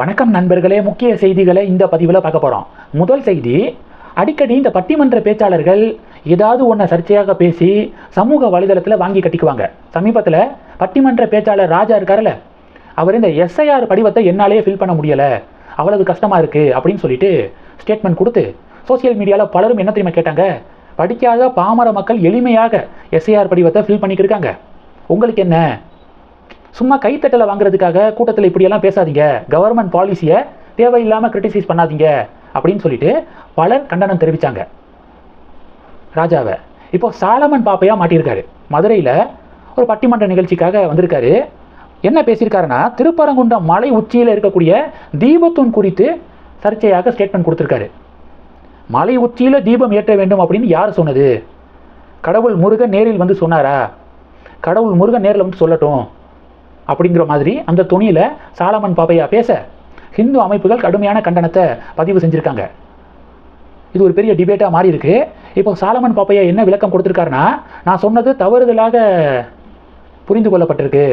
வணக்கம் நண்பர்களே, முக்கிய செய்திகளை இந்த பதிவில் பார்க்க போகிறோம். முதல் செய்தி, அடிக்கடி இந்த பட்டிமன்ற பேச்சாளர்கள் ஏதாவது ஒன்றை சர்ச்சையாக பேசி சமூக வலைதளத்தில் வாங்கி கட்டிக்குவாங்க. சமீபத்தில் பட்டிமன்ற பேச்சாளர் ராஜா இருக்கார்ல, அவர் இந்த எஸ்ஐஆர் படிவத்தை என்னாலேயே ஃபில் பண்ண முடியலை, அவ்வளவு கஷ்டமாக இருக்குது அப்படின்னு சொல்லிட்டு ஸ்டேட்மெண்ட் கொடுத்து சோசியல் மீடியாவில் பலரும் என்ன தெரியுமா கேட்டாங்க, படிக்காத பாமர மக்கள் எளிமையாக எஸ்ஐஆர் படிவத்தை ஃபில் பண்ணிக்கிருக்காங்க, உங்களுக்கு என்ன? சும்மா கைத்தட்டலை வாங்குறதுக்காக கூட்டத்தில் இப்படியெல்லாம் பேசாதீங்க, கவர்மெண்ட் பாலிசியை தேவையில்லாமல் கிரிட்டிசைஸ் பண்ணாதீங்க அப்படின்னு சொல்லிட்டு பலர் கண்டனம் தெரிவித்தாங்க ராஜாவை. இப்போ சாலமன் பாப்பையா மாட்டியிருக்காரு. மதுரையில் ஒரு பட்டிமன்ற நிகழ்ச்சிக்காக வந்திருக்காரு. என்ன பேசியிருக்காருன்னா, திருப்பரங்குன்றம் மலை உச்சியில் இருக்கக்கூடிய தீபத்தூண் குறித்து சர்ச்சையாக ஸ்டேட்மெண்ட் கொடுத்துருக்காரு. மலை உச்சியில் தீபம் ஏற்ற வேண்டும் அப்படின்னு யார் சொன்னது? கடவுள் முருகன் நேரில் வந்து சொன்னாரா? கடவுள் முருகன் நேரில் வந்து சொல்லட்டும் அப்படிங்கிற மாதிரி அந்த துணியில் சாலமன் பாப்பையா பேச ஹிந்து அமைப்புகள் கடுமையான கண்டனத்தை பதிவு செஞ்சுருக்காங்க. இது ஒரு பெரிய டிபேட்டாக மாறி இருக்கு. இப்போ சாலமன் பாப்பையா என்ன விளக்கம் கொடுத்துருக்காருன்னா, நான் சொன்னது தவறுதலாக புரிந்து கொள்ளப்பட்டிருக்கு,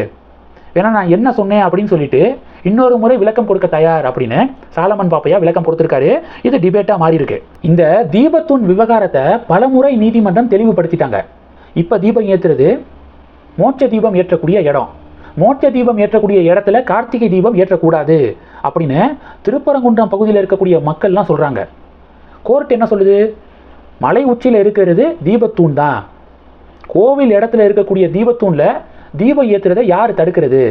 ஏன்னா நான் என்ன சொன்னேன் அப்படின்னு சொல்லிட்டு இன்னொரு முறை விளக்கம் கொடுக்க தயார் அப்படின்னு சாலமன் பாப்பையா விளக்கம் கொடுத்துருக்காரு. இது டிபேட்டாக மாறி இருக்கு. இந்த தீபத்தூண் விவகாரத்தை பலமுறை நீதிமன்றம் தெளிவுபடுத்திட்டாங்க. இப்போ தீபம் ஏற்றுறது மோட்ச தீபம் ஏற்றக்கூடிய இடம், மோட்ச தீபம் ஏற்றக்கூடிய இடத்துல கார்த்திகை தீபம் ஏற்றக்கூடாது அப்படின்னு திருப்பரங்குன்றம் பகுதியில் இருக்கக்கூடிய மக்கள்லாம் சொல்கிறாங்க. கோர்ட் என்ன சொல்லுது? மலை உச்சியில் இருக்கிறது தீபத்தூண் தான், கோவில் இடத்துல இருக்கக்கூடிய தீபத்தூணில் தீபம் ஏற்றுறதை யார் தடுக்கிறது,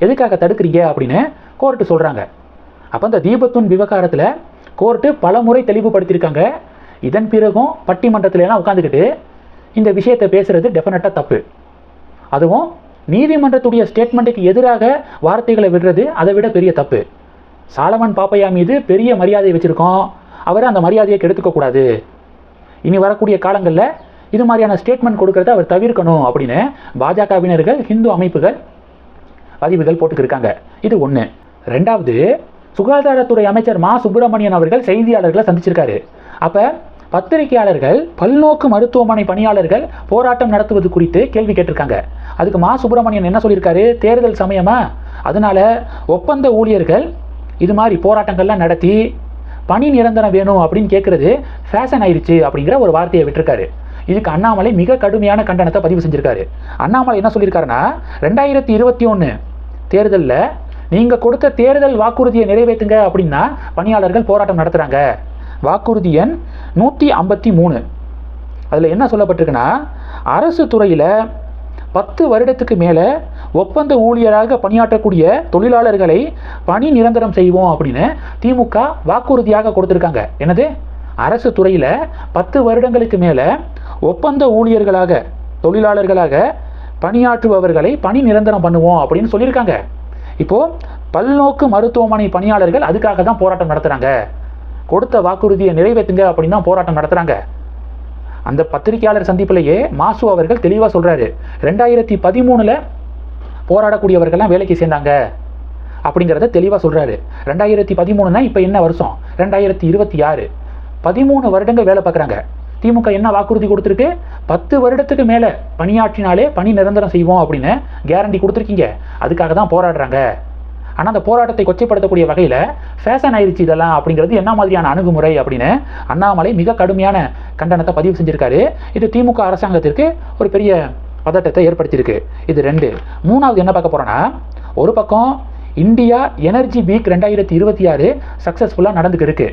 எதுக்காக தடுக்கிறீங்க அப்படின்னு கோர்ட்டு சொல்கிறாங்க. அப்போ அந்த தீபத்தூண் விவகாரத்தில் கோர்ட்டு பல முறை தெளிவுபடுத்தியிருக்காங்க. இதன் பிறகும் பட்டிமன்றத்திலலாம் உட்காந்துக்கிட்டு இந்த விஷயத்தை பேசுகிறது டெஃபினட்டாக தப்பு. அதுவும் நீதிமன்றத்துடைய ஸ்டேட்மெண்ட்டுக்கு எதிராக வார்த்தைகளை விடுறது அதை விட பெரிய தப்பு. சாலமன் பாப்பையா மீது பெரிய மரியாதை வச்சுருக்கோம், அவரை அந்த மரியாதையை கெடுத்துக்கக்கூடாது. இனி வரக்கூடிய காலங்களில் இது மாதிரியான ஸ்டேட்மெண்ட் கொடுக்கறத அவர் தவிர்க்கணும் அப்படின்னு பாஜகவினர்கள் ஹிந்து அமைப்புகள் பதிவுகள் போட்டுக்கிருக்காங்க. இது ஒன்று. ரெண்டாவது, சுகாதாரத்துறை அமைச்சர் மா சுப்பிரமணியன் அவர்கள் செய்தியாளர்களை சந்திச்சிருக்காரு. அப்போ பத்திரிகையாளர்கள் பல்நோக்கு மருத்துவமனை பணியாளர்கள் போராட்டம் நடத்துவது குறித்து கேள்வி கேட்டிருக்காங்க. அதுக்கு மா சுப்பிரமணியன் என்ன சொல்லியிருக்காரு, தேர்தல் சமயமா, அதனால ஒப்பந்த ஊழியர்கள் இது மாதிரி போராட்டங்கள்லாம் நடத்தி பணி நிரந்தரம் வேணும் அப்படின்னு கேட்குறது ஃபேஷன் ஆயிடுச்சு அப்படிங்கிற ஒரு வார்த்தையை விட்டுருக்காரு. இதுக்கு அண்ணாமலை மிக கடுமையான கண்டனத்தை பதிவு செஞ்சுருக்காரு. அண்ணாமலை என்ன சொல்லியிருக்காருன்னா, 2021 தேர்தலில் நீங்கள் கொடுத்த தேர்தல் வாக்குறுதியை நிறைவேற்றுங்க அப்படின்னா பணியாளர்கள் போராட்டம் நடத்துகிறாங்க. வாக்குறுதி எண் 153. அதில் என்ன சொல்லப்பட்டிருக்குன்னா, அரசு துறையில் 10 வருடத்துக்கு மேலே ஒப்பந்த ஊழியராக பணியாற்றக்கூடிய தொழிலாளர்களை பணி நிரந்தரம் செய்வோம் அப்படின்னு திமுக வாக்குறுதியாக கொடுத்துருக்காங்க. என்னது? அரசு துறையில் 10 வருடங்களுக்கு மேலே ஒப்பந்த ஊழியர்களாக தொழிலாளர்களாக பணியாற்றுபவர்களை பணி நிரந்தரம் பண்ணுவோம் அப்படின்னு சொல்லியிருக்காங்க. இப்போது பல்நோக்கு மருத்துவமனை பணியாளர்கள் அதுக்காக தான் போராட்டம் நடத்துகிறாங்க, கொடுத்த வாக்குறுதியை நிறைவேற்றுங்க அப்படின்னு தான் போராட்டம் நடத்துகிறாங்க. அந்த பத்திரிகையாளர் சந்திப்பிலேயே மாசு அவர்கள் தெளிவாக சொல்கிறாரு, 2013 போராடக்கூடியவர்கள்லாம் வேலைக்கு சேர்ந்தாங்க அப்படிங்கிறத தெளிவாக சொல்கிறாரு. 2013னா இப்போ என்ன வருஷம்? 2026. 13 வருடங்கள் வேலை பார்க்குறாங்க. திமுக என்ன வாக்குறுதி கொடுத்துருக்கு? 10 வருடத்துக்கு மேலே பணியாற்றினாலே பணி நிரந்தரம் செய்வோம் அப்படின்னு கேரண்டி கொடுத்துருக்கீங்க, அதுக்காக தான் போராடுறாங்க. ஆனால் அந்த போராட்டத்தை கொச்சைப்படுத்தக்கூடிய வகையில் ஃபேஷன் ஆயிடுச்சு இதெல்லாம் அப்படிங்கிறது என்ன மாதிரியான அணுகுமுறை அப்படின்னு அண்ணாமலை மிக கடுமையான கண்டனத்தை பதிவு செஞ்சுருக்காரு. இது திமுக அரசாங்கத்திற்கு ஒரு பெரிய பதட்டத்தை ஏற்படுத்தியிருக்கு. இது 2. மூணாவது என்ன பார்க்க போகிறோன்னா, ஒரு பக்கம் இந்தியா எனர்ஜி வீக் 2026 சக்ஸஸ்ஃபுல்லாக நடந்துக்கு இருக்கு.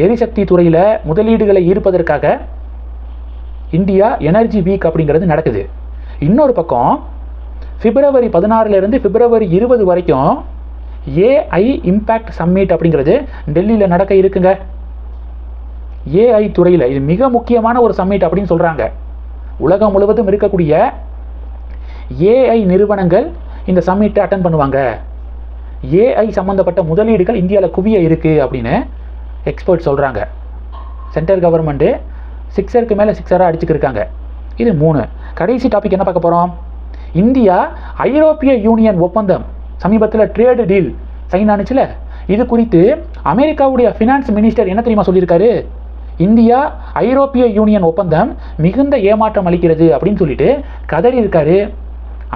எரிசக்தி துறையில் முதலீடுகளை ஈர்ப்பதற்காக இந்தியா எனர்ஜி வீக் அப்படிங்கிறது நடக்குது. இன்னொரு பக்கம் பிப்ரவரி 16 பிப்ரவரி 20 வரைக்கும் ஏஐ இம்பேக்ட் சம்மிட் அப்படிங்கிறது டெல்லியில் நடக்க இருக்குங்க. ஏஐ துறையில் இது மிக முக்கியமான ஒரு சம்மிட் அப்படின்னு சொல்கிறாங்க. உலகம் முழுவதும் இருக்கக்கூடிய ஏஐ நிறுவனங்கள் இந்த சம்மிட்டை அட்டன் பண்ணுவாங்க. ஏஐ சம்மந்தப்பட்ட முதலீடுகள் இந்தியாவில் குவிய இருக்குது அப்படின்னு எக்ஸ்பர்ட் சொல்கிறாங்க. சென்ட்ரல் கவர்மெண்ட்டு 6க்கு மேலே 6 அடிச்சுக்கிருக்காங்க. இது 3. கடைசி டாபிக் என்ன பார்க்க போகிறோம், இந்தியா ஐரோப்பிய யூனியன் ஒப்பந்தம் சமீபத்தில் ட்ரேடு டீல் சைன் ஆனிச்சுல, இது குறித்து அமெரிக்காவுடைய ஃபினான்ஸ் மினிஸ்டர் என்ன தெரியுமா சொல்லியிருக்காரு, இந்தியா ஐரோப்பிய யூனியன் ஒப்பந்தம் மிகுந்த ஏமாற்றம் அளிக்கிறது அப்படின்னு சொல்லிட்டு கதறி இருக்காரு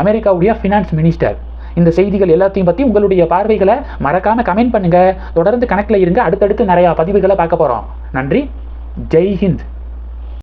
அமெரிக்காவுடைய ஃபினான்ஸ் மினிஸ்டர். இந்த செய்திகள் எல்லாத்தையும் பற்றி உங்களுடைய பார்வைகளை மறக்காமல் கமெண்ட் பண்ணுங்கள். தொடர்ந்து கணக்கில் இருங்க. அடுத்தடுத்து நிறையா பதிவுகளை பார்க்க போகிறோம். நன்றி. ஜெய் ஹிந்த்.